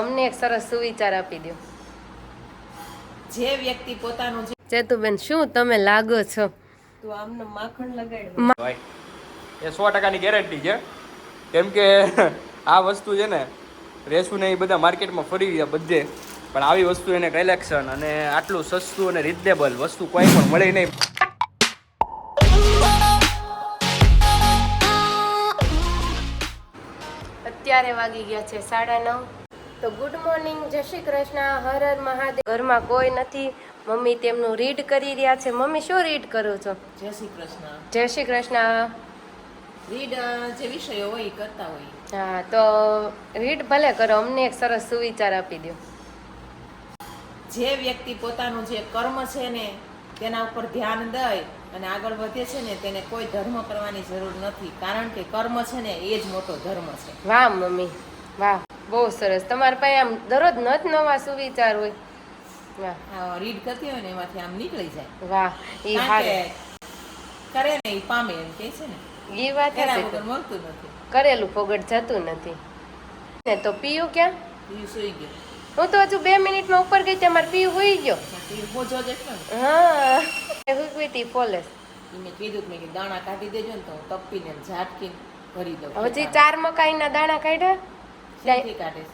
અમને એક સરસ સુવિચાર આપી દો. જે વ્યક્તિ પોતાનું ચેતુબેન શું તમે લાગો છો? તો આમને માખણ લગાડ ભાઈ એ 100% ગેરંટી છે. કેમ કે આ વસ્તુ છે ને રેસું ને એ બધા માર્કેટમાં ફરી ગયા બધે, પણ આવી વસ્તુ એને કલેક્શન અને આટલું સસ્તું અને રિઝનેબલ વસ્તુ કોઈ પણ મળે નહીં. અત્યારે વાગી ગયા છે 9:30. તો ગુડ મોર્નિંગ, જય શ્રી કૃષ્ણ, હર હર મહાદેવ. ઘરમાં કોઈ નથી, મમ્મી તેમનું રીડ કરી રહ્યા છે. મમ્મી શું રીડ કરો છો? જય શ્રી કૃષ્ણ. જય શ્રી કૃષ્ણ. રીડ જે વિષયો હોય એ કરતા હોય. હા, તો રીડ ભલે કરો, અમને એક સરસ સુવિચાર આપી દો. જે વ્યક્તિ પોતાનું જે કર્મ છે ને તેના ઉપર ધ્યાન દઈ અને આગળ વધે છે ને તેને કોઈ ધર્મ કરવાની જરૂર નથી, કારણ કે કર્મ છે ને એ જ મોટો ધર્મ છે. વાહ મમ્મી, વાહ, બહુ સરસ. તમારા પાસે આમ દરરોજ નવા સુવિચાર હોય. વાહ, રીડ કરતી હોય ને એમાંથી આમ નીકળી જાય. વાહ, ઈ હારું. કરે ને એ પામે એમ કે છે ને. ઈ વાત એના છે. વગર મળતું નથી. કરેલું ફોગટ જતું નથી ને. તો પીયું ક્યાં? એ સુઈ ગયો. હું તો હજુ 2 મિનિટમાં ઉપર ગઈ, તમારે પીયું હોઈ ગયો. એ બોજો જ એટલો ને. હા, હુકવી હતી ફોલેસ. મેં કીધું કે દાણા કાઢી દેજો ને તો હું તપીને ઝાટકીને ભરી દઉં. હજી 4 મકાઈના દાણા કાઢ્યા ક્યાંથી કાઢીશ?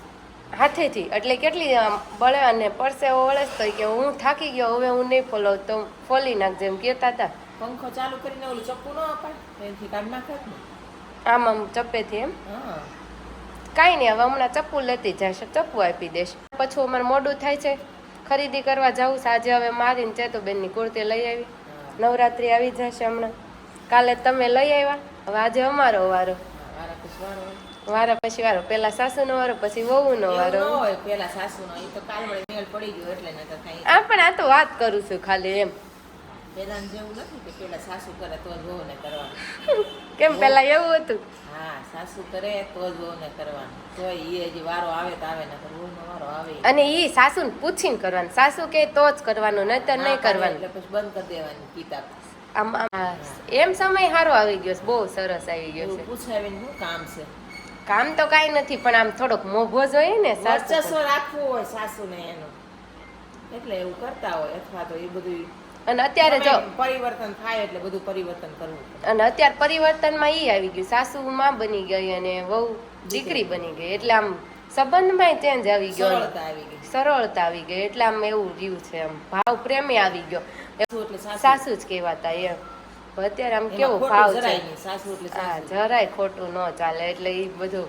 હાથેથી. એટલે કેટલી આમ બળે અને પરસેવો વળે તો કે હું થાકી ગયો, હવે હું નહીં ફોલાવ, તો ફોલી નાખજે એમ કહેતા હતા. પંખો ચાલુ કરીને ઓલું ચપ્પુ ન અપાય, એનાથી કાઢી નાખે ને. આમ આમ ચપ્પેથી એમ. હા, કાંઈ નહીં, હવે હમણાં ચપ્પુ લેતી જશે, ચપ્પુ આપી દેશ. પછી અમારે મોડું થાય છે, ખરીદી કરવા જવું છે. આજે હવે મારીને ચેતુબેનની કુર્તી લઈ આવી. નવરાત્રી આવી જશે હમણાં. કાલે તમે લઈ આવ્યા, હવે આજે અમારો વારો. વારા પછી વારો. પેલા સાસુનો વારો, પછી વહુનો વારો. એવું ન હોય પેલા સાસુનો, એ તો કાલ વડે મેળ પડી ગયો એટલે નકર કાંઈ. આ પણ આ તો વાત કરું છું ખાલી એમ. પેલાને જેવું નથી કે પેલા સાસુ કરે તો જ વહુને કરવાનું. કેમ પેલા એવું હતું? હા, સાસુ કરે તો જ વહુને કરવાનું. તો એ હજી વારો આવે તો આવે, નકર વહુનો વારો આવે. અને ઈ સાસુને પૂછીને કરવાનું. સાસુ કે તો જ કરવાનું, નહીતર નહીં કરવાનું. એટલે પછી બંધ કરી દેવાની કિતાબ. આમ એમ સમય સારો આવી ગયો છે, બહુ સરસ આવી ગયો એવું છે. પૂછાવીને શું કામ છે? કામ તો કાંઈ નથી, પણ આમ થોડોક મોભો જોઈએ ને સાસુ. વર્ચસ્વ રાખવું હોય સાસુને એનું, એટલે એવું કરતા હોય. અથવા તો એ બધું. અને અત્યારે જો પરિવર્તન થાય એટલે બધું પરિવર્તન કરવું પડે. અને અત્યારે પરિવર્તનમાં ઈ આવી ગયું, સાસુ માં બની ગઈ અને વહુ દીકરી બની ગઈ. એટલે આમ સંબંધમાં ચેન્જ આવી ગયો, સરળતા આવી ગઈ. સરળતા આવી ગઈ. એટલે આમ એવું રહ્યું છે, આમ ભાવ પ્રેમે આવી ગયો. એટલે સાસુ જ કહેવાતા એમ. અત્યારે આમ એમાં કેવું ખોટું ભાવ જરાય છે. નહીં. સાસુ એટલે હા, સાસુ. જરાય ખોટું ન ચાલે. એટલે એ બધું.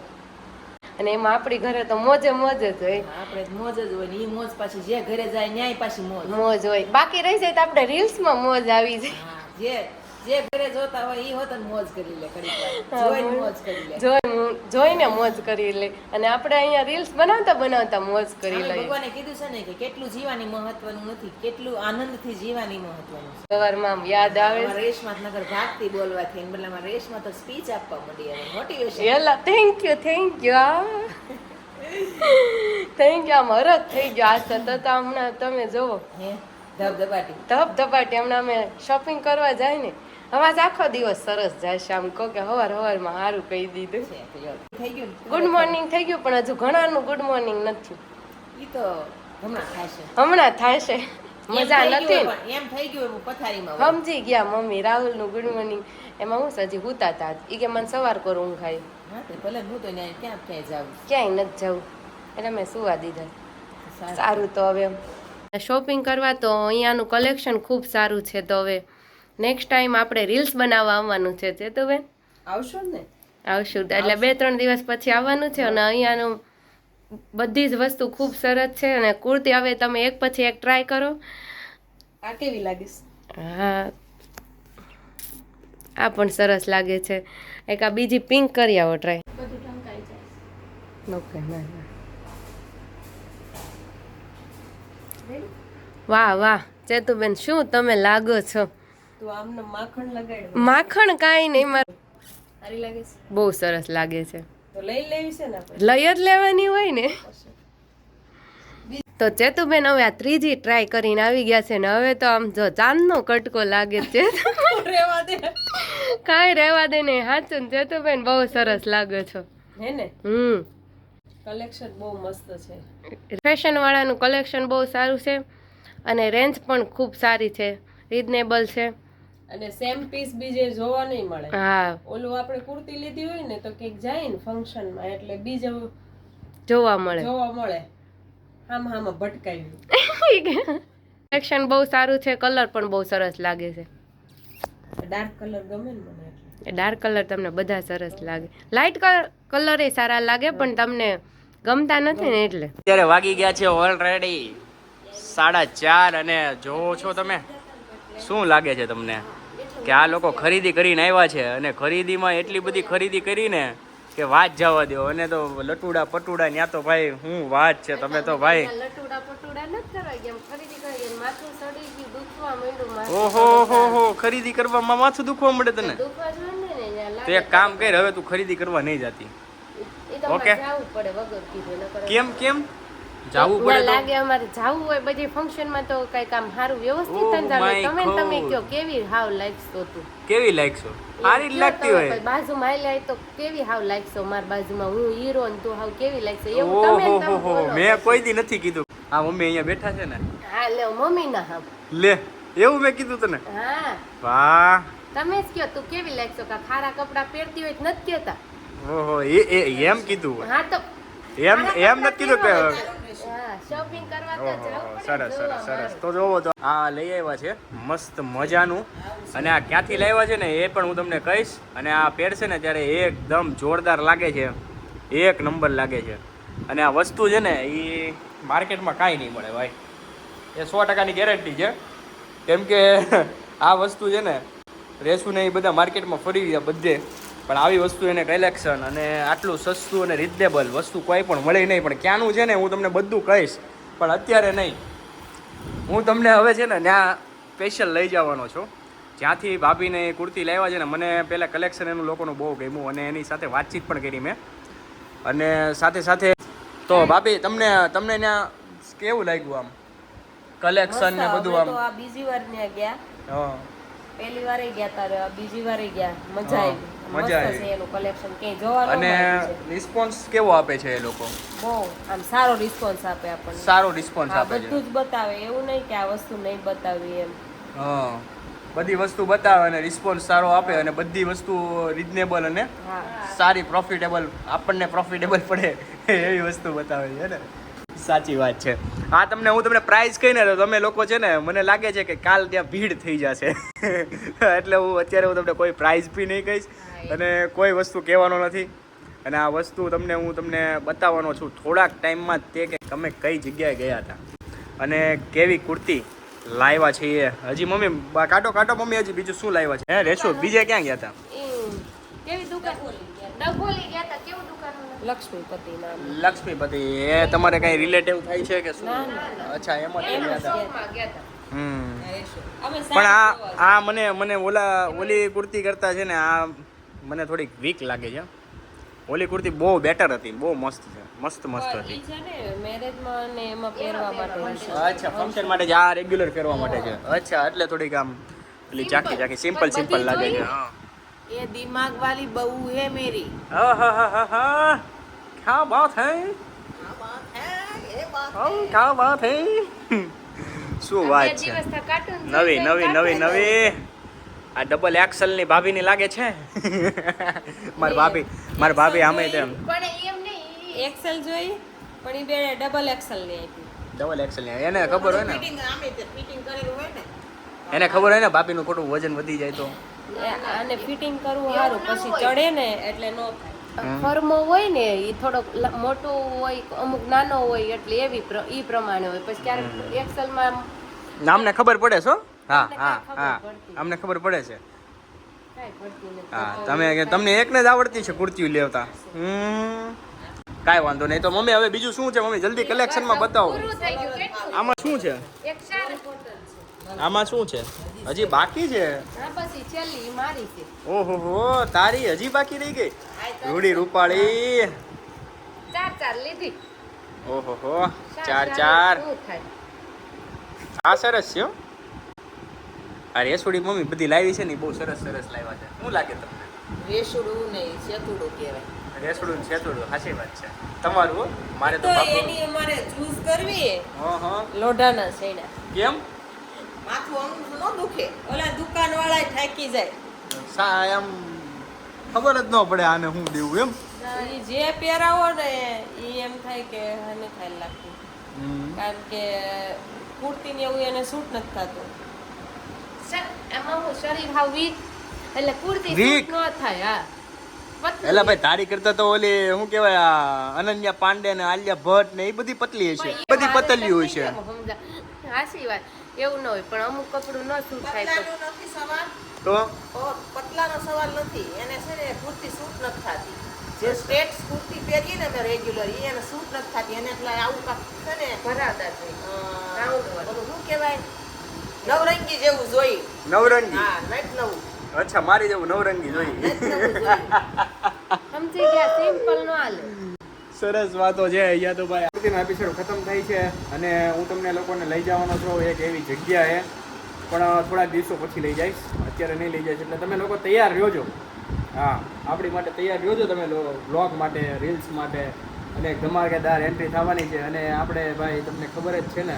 અને એમાં આપણી ઘરે તો મોજે મોજ જ હોય. આપણે મોજ જ હોય ને. ઈ મોજ પાછી જે ઘરે જાય ન્યાય પાછી મોજ. મોજ હોય. બાકી રહી જાય તો આપણે રીલ્સમાં મોજ આવી જાય. હા, જે ઘરે જોતા હોય ઈ હોત ને મોજ કરી લે, ઘડીક વાર જોઈને મોજ કરી લે. જોઈને મોજ કરી લે. અને આપણે અહીંયા રીલ્સ બનાવતા મોજ કરી આપણે લઈએ. ભગવાને કીધું છે ને કે કેટલું જીવાની મહત્વનું નથી, કેટલું આનંદથી જીવાની મહત્વનું છે. સવારમાં આમ યાદ આવે અમારા રેશમાં નગર ભાગતી બોલવાથી ને બદલામાં રેશમાં તો સ્પીચ આપવા માંડી, હવે મોટિવેશન. એલા થેન્ક યુ થેન્ક યુ આમ હરખ થઈ ગયો. આ સતત હમણાં તમે જોવો હે ધબધબાટી. ધબધબાટી. હમણાં અમે શોપિંગ કરવા જાય ને, હવે આખો દિવસ સરસ જાય છે. આમ કહો કે હવારમાં સારું કહી દીધું. થઈ ગયું ને? ગુડ મોર્નિંગ થઈ ગયું, પણ હજુ ઘણાનું ગુડ મોર્નિંગ નથી. ઈ તો હમણાં થશે. હમણાં થાય છે, મજા નથી. એમ થઈ ગયું એવું પથારીમાં હોય. સમજી ગયા મમ્મી. રાહુલનું ગુડ મોર્નિંગ એમાં હું હજી હુતા હતા. એ કે મને સવાર કરો ઊંઘ આવી. હા, તો ભલે હું તો ક્યાંય જાઉં. ક્યાંય નથી જવું, એટલે મેં સુવા દીધા. સારું, તો હવે શોપિંગ કરવા તો અહીંયાનું કલેક્શન ખૂબ સારું છે. તો હવે નેક્સ્ટ ટાઈમ આપણે રીલ્સ બનાવવા આવવાનું છે. ચેતુબેન આવશો ને? આવશું. એટલે 2-3 દિવસ પછી આવવાનું છે. અને અહીંયાનું બધી જ વસ્તુ ખૂબ સરસ છે. અને કુર્તી હવે તમે એક પછી એક ટ્રાય કરો. આ કેવી લાગીશ? હા, આ પણ સરસ લાગે છે. એક આ બીજી પિંક કરી આવો ટ્રાય. ઓકે, વાહ વાહ ચેતુબેન, શું તમે લાગો છો? તો આમને માખણ લગાડ. માખણ કાંઈ નહીં, મારે સારી લાગે છે. બહુ સરસ લાગે છે. તો લઈ લેવી છે ને આપણે? લઈ જ લેવાની હોય ને. તો ચેતુબેન હવે આ ત્રીજી ટ્રાય કરીને આવી ગયા છે ને. હવે તો આમ જો ચાંદનો કટકો લાગે છે. રેવા દે. કાંઈ રહેવા દે નહીં. સાચું ને ચેતુબેન, બહુ સરસ લાગે છો. હે ને? કલેક્શન બહુ મસ્ત છે. ફેશન વાળાનું કલેક્શન બહુ સારું છે અને રેન્જ પણ ખૂબ સારી છે, રિઝનેબલ છે. અને સેમ પીસ બીજે જોવા નહીં મળે. હા, ઓલું આપણે કુર્તી લીધી હોય ને તો ક્યાંક જાય ને ફંક્શનમાં એટલે બીજે જોવા મળે. હામાં ભટકાયું. કલેક્શન બહુ સારું છે, કલર પણ બહુ સરસ લાગે છે. ડાર્ક કલર ગમે ને મને એટલે. ડાર્ક કલર તમને બધા સરસ લાગે, લાઇટ કલર એ સારા લાગે પણ તમને ગમતા નથી ને એટલે. અત્યારે વાગી ગયા છે ઓલરેડી 4:30 અને જોવો છો તમે, શું લાગે છે તમને કે આ લોકો ખરીદી કરીને આવ્યા છે અને ખરીદીમાં એટલી બધી ખરીદી કરીને કે વાત જવા દો. અને તો લટુડા પટુડા ત્યાં તો ભાઈ શું વાત છે, તમે તો ભાઈ લટુડા પટુડા નથી કરવા ગયા, ખરીદી કરી ગયા, માથું સડી ગયું, દુખવા માંડ્યું, ઓહો ખરીદી કરવામાં માથું દુખવા મળે તને. દુખવા જ માંડે ને યાર. તો એક કામ કર, હવે તું ખરીદી કરવા નહીં જતી. એ તો ઓકે. જાવું પડે વગર કીધું, નકર કેમ કેમ જાવું ના પડે તો? લાગે અમારે જાવું હોય બધી ફંક્શન માં તો કઈ કામ સારું વ્યવસ્થિત Oh જ ચાલે. my તમે God. કયો કેવી હાવ લાગશો તું? કેવી લાગશો? સારી જ લાગતી હોય. બાજુમાં આયલા તો કેવી હાવ લાગશો? મારી બાજુમાં હું હીરો ને તું હાવ કેવી લાગશે? એવું તમે ને તમે ઓહો બોલો. મેં કોઈ દી નથી કીધું. આ મમ્મી અહીંયા બેઠા છે ને, હા લે મમ્મી ના હાવ. લે એવું મેં કીધું તને? હા વાહ, તમે જ કયો તું કેવી લાગશો? કા ખારા કપડા પહેરતી હોય તો નથી કહેતા? ઓહો એમ કીધું હોય. હા તો એમ નથી કીધું કે હા શોપિંગ કરવા તો ઓહો, જવું પડે. સરસ જોવા સરસ સરસ. મળે. તો જોવો તો આ લઈ આવ્યા છે મસ્ત મજાનું, અને આ ક્યાંથી લાવ્યા છે ને એ પણ હું તમને કહીશ. અને આ પહેરશે ને ત્યારે એકદમ જોરદાર લાગે છે, એક નંબર લાગે છે. અને આ વસ્તુ છે ને એ માર્કેટમાં કાંઈ નહીં મળે ભાઈ, એ 100%ની ગેરંટી છે. કેમ કે આ વસ્તુ છે ને રેસુ ને એ બધા માર્કેટમાં ફરી ગયા બધે, પણ આવી વસ્તુ એને કલેક્શન અને આટલું સસ્તું અને રિઝનેબલ વસ્તુ કોઈ પણ મળે નહીં. પણ ક્યાંનું છે ને હું તમને બધું કહીશ, પણ અત્યારે નહીં. હું તમને હવે છે ને ત્યાં સ્પેશિયલ લઈ જવાનો છું જ્યાંથી ભાભીને એ કુર્તી લાવ્યા છે ને. મને પહેલાં કલેક્શન એનું લોકોનું બહુ ગમ્યું અને એની સાથે વાતચીત પણ કરી મેં. અને સાથે સાથે તો ભાભી તમને ત્યાં કેવું લાગ્યું આમ કલેક્શન ને બધું આમ? આ બીજી વાર ને ગયા, હા પહેલી વાર ગયા તારે, બીજી વાર ગયા, મજા આવી. મજા મસ્ત આવી. છે એનું કલેક્શન, ક્યાંય જોવા ન અને મળ્યું છે. રિસ્પોન્સ કેવો આપે છે એ લોકો? બહુ આમ સારો રિસ્પોન્સ આપે આપણને. સારો રિસ્પોન્સ હા, આપે છે. બધું જ બતાવે, એવું નહીં કે આ વસ્તુ નહીં બતાવી એમ. હા બધી વસ્તુ બતાવે અને રિસ્પોન્સ સારો આપે અને બધી વસ્તુ રિઝનેબલ અને હા સારી પ્રોફિટેબલ, આપણને પ્રોફિટેબલ પડે એવી વસ્તુ બતાવે છે ને. સાચી વાત છે. હા તમને હું તમને પ્રાઇસ કહીને તો તમે લોકો છે ને મને લાગે છે કે કાલ ત્યાં ભીડ થઈ જશે એટલે હું અત્યારે તમને કોઈ પ્રાઇસ બી નહીં કહીશ અને કોઈ વસ્તુ કહેવાનો નથી. અને આ વસ્તુ હું તમને બતાવવાનો છું થોડાક ટાઈમમાં તે કે તમે કઈ જગ્યાએ ગયા હતા અને કેવી કુર્તી લાવ્યા છીએ. હજી મમ્મી કાઢો મમ્મી, હજી બીજું શું લાવ્યા છે? હે રેશો બીજે ક્યાં ગયા હતા? કેવી દુકાન? ડભોલી ગયા તા. કેવું દુકાન? લક્ષ્મીપતિ નામ. લક્ષ્મીપતિ. એ તમારે કઈ રિલેટિવ થાય છે કે શું? ના, ના. અચ્છા એમ જ ગયા હતા. શોપમાં ગયા તા. અમે પણ આ મને ઓલી કુર્તી કરતા છે ને આ મને થોડીક વીક લાગે છે. ઓલી કુર્તી બહુ બેટર હતી, બહુ મસ્ત છે, મસ્ત હતી. ઈ છે ને મેરેજમાં ને એમાં પહેરવા માટે છે. અચ્છા ફંક્શન માટે જ, આ રેગ્યુલર પહેરવા માટે છે. અચ્છા એટલે થોડીક આમ પેલી ચાકી સિમ્પલ લાગે છે. હા ये दिमाग वाली बहू है मेरी. આહાહાહા. क्या बात है, क्या बात है. શું વાત છે. બે દિવસ થા કાર્ટૂન નવી આ ડબલ એક્સલ ની ભાભીની લાગે છે. મારી ભાભી આમે તેમ પણ એમ નહીં. એક્સેલ જોઈ પણ ઈ બે ડબલ એક્સેલ ની આપી. ડબલ એક્સલ ની એને ખબર હોય ને, ફિટિંગ કરેલું હોય ને. એને ખબર હોય ને ભાભીનું ખોટું વજન વધી જાય તો. આને ફિટિંગ કરવું સારું, પછી ચડે ને એટલે નો થાય. ફર્મો હોય ને એ થોડોક મોટો હોય, અમુક નાનો હોય, એટલે ઈ પ્રમાણે હોય. પછી ક્યારેક એક્સેલ માં અમને ખબર પડે છો. હા ખબર પડતી. અમને ખબર પડે છે. કાંઈ પડતી નથી. હા તમને એકને જ આવડતી છે કુર્તીઓ લેવતા. કાંઈ વાંધો નહીં. તો મમ્મી હવે બીજું શું છે મમ્મી? જલ્દી કલેક્શનમાં બતાવો. પૂરું થઈ ગયું. કેટલું? આમાં શું છે? એક શાર બોટલ છે. આમાં શું છે? હજી બાકી છે? હા પછી છેલ્લી ઈ મારી છે. ઓહો તારી હજી બાકી રહી ગઈ. રૂડી રૂપાળી. ચાર લીધી. ઓહો ચાર. શું થાય? આ સરસ છે હો. આ રેસોડી મમ્મી બધી લાવી છે ને ઈ બહુ સરસ લાવ્યા છે. શું લાગે તમને? રેસુડું નહીં, સેતુડું કહેવાય. રેસડું ને સેતુડું સાચી વાત છે તમારું હો. મારે તો તો બાપુ એની અમારે જ્યુસ કરવી હા લોઢાના સૈડા કેમ માથું આમ ન દુખે ઓલા દુકાન વાળા થાકી જાય એમ ખબર જ ન પડે આને હું દેવું એમ ઈ જે પહેરાવો ને ઈ એમ થાય કે આને થાય લાગતું કારણ કે કુર્તી ને એવું એને સૂટ નથી થતું એમાં હું શરીર હાવ વીક એટલે કુર્તી Weak? સૂટ ન થાય હા પતલું. એટલે ભાઈ તારી કરતા તો ઓલી શું કહેવાય આ અનન્યા પાંડે ને આલિયા ભટ્ટ ને એ બધી પતલી હશે પણ એ બધી મારે પતલીઓ તો છે કેમ સમજા? હાચી વાત એવું ન હોય પણ અમુક કપડું ન સૂટ થાય તો પતલાનો નથી સવાલ તો પતલાનો સવાલ નથી એને છે ને કુર્તી સૂટ નથી થતી જે સ્ટ્રેટ કુર્તી પહેરીએ ને અમે રેગ્યુલર ઈ એને સૂટ નથી થતી એને એટલે આવું કાંક છે ને ભરાવદાર થઈ રાઉન્ડ વાળું. ઓલું શું કહેવાય નવરંગી જેવું જોઈ નવરંગી હા નટ નવું અચ્છા મારી જેવું નવરંગી જોઈએ નટ નવું જોઈ સમજી ગયા સિમ્પલ નો હાલે સરસ વાતો છે અહીંયા તો ભાઈ આરતીનો એપિસોડ ખતમ થાય છે અને હું તમને લોકોને લઈ જવાનો છું એક એવી જગ્યાએ પણ થોડાક દિવસો પછી લઈ જઈશ અત્યારે નહીં લઈ જઈશ એટલે તમે લોકો તૈયાર રહેજો હા આપણી માટે તૈયાર રહેજો તમે બ્લોગ માટે રીલ્સ માટે અને ધમાકેદાર એન્ટ્રી થવાની છે અને આપણે ભાઈ તમને ખબર જ છે ને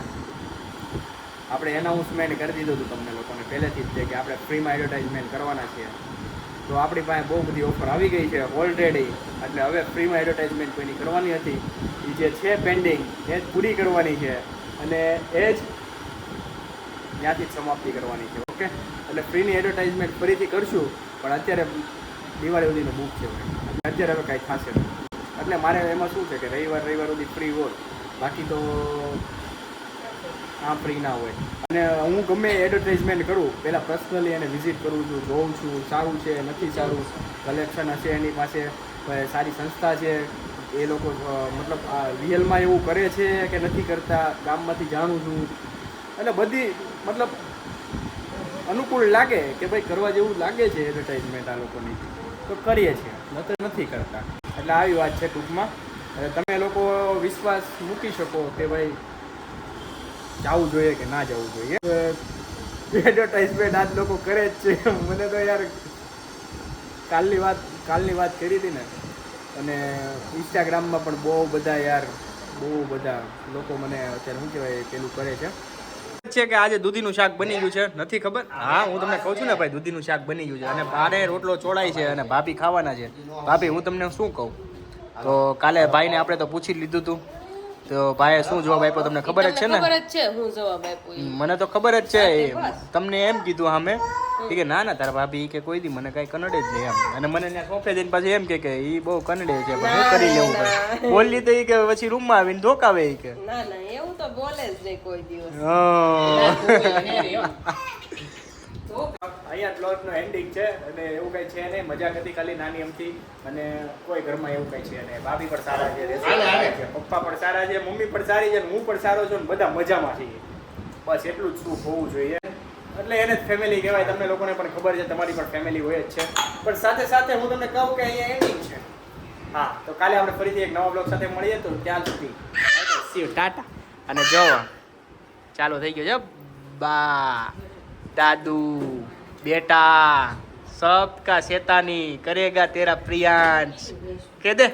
આપણે એનાઉન્સમેન્ટ કરી દીધું હતું તમને લોકોને પહેલેથી જ કે આપણે ફ્રીમાં એડવર્ટાઇઝમેન્ટ કરવાના છીએ તો આપણી પાસે બહુ બધી ઓફર આવી ગઈ છે ઓલરેડી એટલે હવે ફ્રીમાં એડવર્ટાઇઝમેન્ટ કોઈની કરવાની હતી એ જે છે પેન્ડિંગ એ જ પૂરી કરવાની છે અને એ જ ત્યાંથી જ સમાપ્તિ કરવાની છે ઓકે એટલે ફ્રીની એડવર્ટાઇઝમેન્ટ ફરીથી કરશું પણ અત્યારે દિવાળી સુધીનો બુક છે ભાઈ અત્યારે હવે કાંઈ થશે નહીં એટલે મારે એમાં શું છે કે રવિવાર સુધી ફ્રી હોય બાકી તો આ ફ્રી ના હોય અને હું ગમે એડવર્ટાઇઝમેન્ટ કરું પહેલાં પર્સનલી એને વિઝિટ કરું છું જોઉં છું સારું છે નથી સારું કલેક્શન હશે એની પાસે સારી સંસ્થા છે એ લોકો મતલબ આ રિયલમાં એવું કરે છે કે નથી કરતા ગામમાંથી જાણું છું એટલે બધી મતલબ અનુકૂળ લાગે કે ભાઈ કરવા જેવું લાગે છે એડવર્ટાઇઝમેન્ટ આ લોકોની તો કરીએ છીએ નથી કરતા એટલે આવી વાત છે ટૂંકમાં એટલે તમે લોકો વિશ્વાસ મૂકી શકો કે ભાઈ જવું જોઈએ કે ના જવું જોઈએ એડવર્ટાઇઝમેન્ટ આજ લોકો કરે જ છે મને તો યાર કાલની વાત કરી હતી ને અને ઇન્સ્ટાગ્રામમાં પણ બહુ બધા લોકો મને અત્યારે શું કહેવાય પેલું કરે છે કે આજે દૂધીનું શાક બની ગયું છે નથી ખબર હા હું તમને કહું છું ને ભાઈ દૂધીનું શાક બની ગયું છે અને બારે રોટલો ચોળાય છે અને ભાભી ખાવાના છે ભાભી હું તમને શું કહું તો કાલે ભાઈને આપણે તો પૂછી જ લીધું હતું તો ભાઈએ શું જવાબ આપ્યો તમને ખબર જ છે ને ખબર જ છે હું જવાબ આપ્યો ઈ. મને તો ખબર જ છે તમને એમ કીધું સામે કે ના તારા ભાભી કે કોઈ દી મને કાંઈ કનડે જ નહીં એમ અને મને ત્યાં સોફે જઈને પાછું એમ કે એ બહુ કનડે છે પણ શું કરી લેવું ભાઈ બોલી તો એ કે પછી રૂમમાં આવીને ધોકાવે એ કે ના એવું તો બોલે જ નહીં કોઈ દિવસ અહીંયા બ્લોગનો એન્ડિંગ છે અને એવું કઈ છે નહીં મજાક હતી ખાલી નાની અમથી અને કોઈ ઘરમાં એવું કઈ છે નહીં ભાભી પણ સારા છે છે પપ્પા પણ સારા છે મમ્મી પણ સારી છે અને હું પણ સારો છું ને બધા મજામાં છીએ બસ એટલું જ સુખ હોવું જોઈએ એટલે એને જ ફેમિલી કહેવાય તમને લોકોને પણ ખબર છે તમારી પણ ફેમિલી હોય જ છે પણ સાથે સાથે હું તમને કહું કે અહીંયા એન્ડિંગ છે હા તો કાલે આપણે ફરીથી એક નવા બ્લોગ સાથે મળીએ તો ત્યાં સુધી સી યુ ટાટા અને જો ચાલુ થઈ ગયો છે બા दादू बेटा सबका शैतानी करेगा तेरा प्रियांश कह दे